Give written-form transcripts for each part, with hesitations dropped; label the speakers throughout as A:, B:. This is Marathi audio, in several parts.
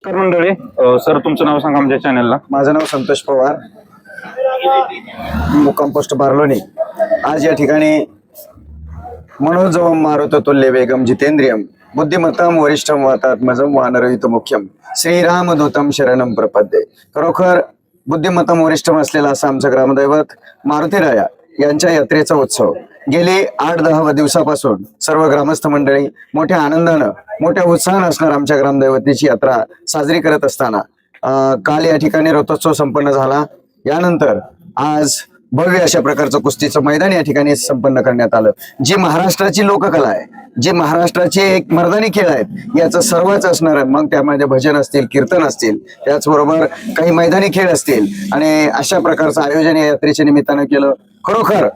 A: तर मंडळी, सर तुमचं नाव सांगा आमच्या चॅनलला.
B: माझं नाव संतोष पवार, मुक्काम पोस्ट बार्लोनी. आज या ठिकाणी मनोजवम मारुत तुल्य वेगम जितेंद्रियम बुद्धिमत्ताम वरिष्ठम वातात्मजम वानरहित मुख्यम श्रीरामदूतम शरणम प्रपद्ये. खरोखर बुद्धिमत्ताम वरिष्ठम असलेला असं आमचं ग्रामदैवत मारुतीराया यांच्या यात्रेचा उत्सव गेली 8-10 दिवसापासून सर्व ग्रामस्थ मंडळी मोठ्या आनंदानं मोठ्या उत्साहानं असणार आमच्या ग्रामदैवतीची यात्रा साजरी करत असताना काल या ठिकाणी रथोत्सव संपन्न झाला. यानंतर आज भव्य अशा प्रकारचं कुस्तीचं मैदान या ठिकाणी संपन्न करण्यात आलं. जी महाराष्ट्राची लोककला आहे, जे महाराष्ट्राचे एक मर्दानी खेळ आहेत, याचं सर्वच असणार आहे. मग त्यामध्ये भजन असतील, कीर्तन असतील, त्याचबरोबर काही मैदानी खेळ असतील आणि अशा प्रकारचं आयोजन या यात्रेच्या निमित्तानं केलं. खरोखर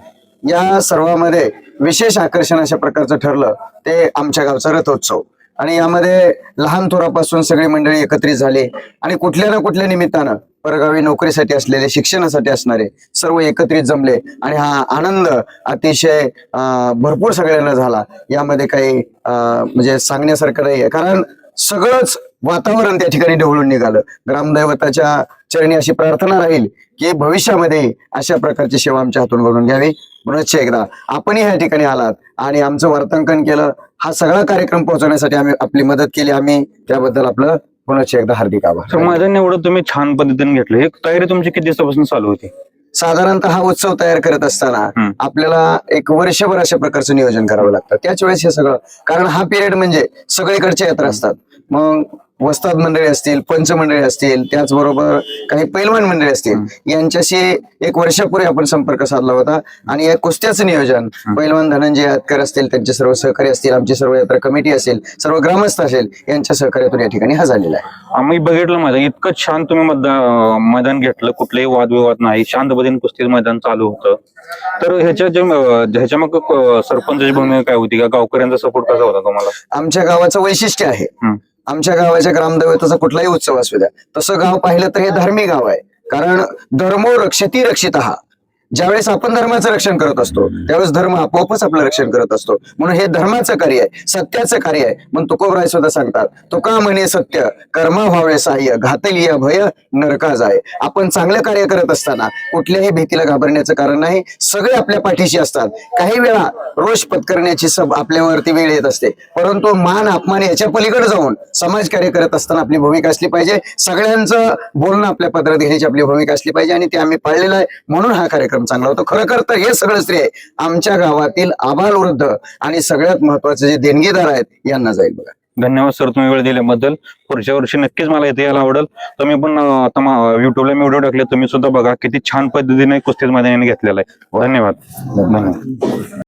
B: या सर्वांमध्ये विशेष आकर्षण अशा प्रकारचं ठरलं ते आमच्या गावचा रथोत्सव. आणि यामध्ये लहान थोरापासून सगळी मंडळी एकत्रित झाली आणि कुठल्या ना कुठल्या निमित्तानं परगावी नोकरीसाठी असलेले, शिक्षणासाठी असणारे सर्व एकत्रित जमले आणि हा आनंद अतिशय भरपूर सगळ्यांना झाला. यामध्ये काही म्हणजे सांगण्यासारखं नाही, कारण सगळंच वातावरण त्या ठिकाणी ढवळून निघालं. ग्रामदैवताच्या चरणी अशी प्रार्थना राहील की भविष्यामध्ये अशा प्रकारची सेवा आमच्या हातून घडून घ्यावी. म्हणूनच एकदा आपणही या ठिकाणी आलात आणि आमचं वार्तांकन केलं, हा सगळा कार्यक्रम पोहोचवण्यासाठी आम्ही आपली मदत केली. आम्ही त्याबद्दल आपलं पुन्हा एकदा हार्दिक आभार.
A: मैदान एवढं तुम्ही छान पद्धतीने घेतलं, ही तयारी तुमची किती दिवसापासून चालू होती?
B: साधारणतः हा उत्सव तयार करत असताना आपल्याला एक वर्षभर अशा प्रकारचं नियोजन करावं लागतं. त्याच वेळेस हे सगळं, कारण हा पिरियड म्हणजे सगळीकडच्या यात्रा असतात. मग वस्ताद मंडळी असतील, पंच मंडळी असतील, त्याचबरोबर काही पैलवान मंडळी असतील, यांच्याशी एक वर्षापूर्वी आपण संपर्क साधला होता आणि या कुस्त्याचं नियोजन पैलवान धनंजय यादकर असतील, त्यांचे सर्व सहकारी असतील, आमची सर्व यात्रा कमिटी असेल, सर्व ग्रामस्थ असेल, यांच्या सहकार्यातून या ठिकाणी हा झालेला आहे.
A: आम्ही बघितलं मैदान इतकं छान तुम्ही मैदान घेतलं, कुठलेही वादविवाद नाही, शांत पद्धतीने कुस्ती मैदान चालू होतं. तर ह्याच्या मग सरपंचाची भूमिका काय होती का, गावकऱ्यांचा सपोर्ट कसा होता तुम्हाला?
B: आमच्या गावाचं वैशिष्ट्य आहे, आमच्या गावाच्या ग्रामदैवताचा कुठलाही उत्सव असू द्या, तसं गाव पाहिलं तर हे धार्मिक गाव आहे. कारण धर्मो रक्षती रक्षितः, ज्यावेळेस आपण धर्माचं रक्षण करत असतो त्यावेळेस धर्म आपोआपच आपलं रक्षण करत असतो. म्हणून हे धर्माचं कार्य आहे, सत्याचं कार्य आहे. म्हणून तुकोबराय सुद्धा सांगतात, तुका म्हणे सत्य कर्मा व्हावे सहाय्य घातली भय नरका जाय. आपण चांगलं कार्य करत असताना कुठल्याही भीतीला घाबरण्याचं कारण नाही, सगळे आपल्या पाठीशी असतात. काही वेळा रोष पत्करण्याची आपल्यावरती वेळ येत असते, परंतु मान अपमान याच्या पलीकडे जाऊन समाजकार्य करत असताना आपली भूमिका असली पाहिजे. सगळ्यांचं बोलणं आपल्या पदरात घेण्याची आपली भूमिका असली पाहिजे आणि ते आम्ही पाळलेलं आहे. म्हणून हा कार्यक्रम चांगला होतो. खरं तर हे सगळं श्रेय आमच्या गावातील आबालवृद्ध आणि सगळ्यात महत्वाचे जे देणगीदार आहेत यांना जाईल. बघा,
A: धन्यवाद सर तुम्ही वेळ दिल्याबद्दल. पुढच्या वर्षी नक्कीच मला इथे यायला आवडेल. तुम्ही पण आता युट्यूबला मी व्हिडिओ टाकले, तुम्ही सुद्धा बघा किती छान पद्धतीने कुस्ती मैदानाने घेतलेला आहे. धन्यवाद.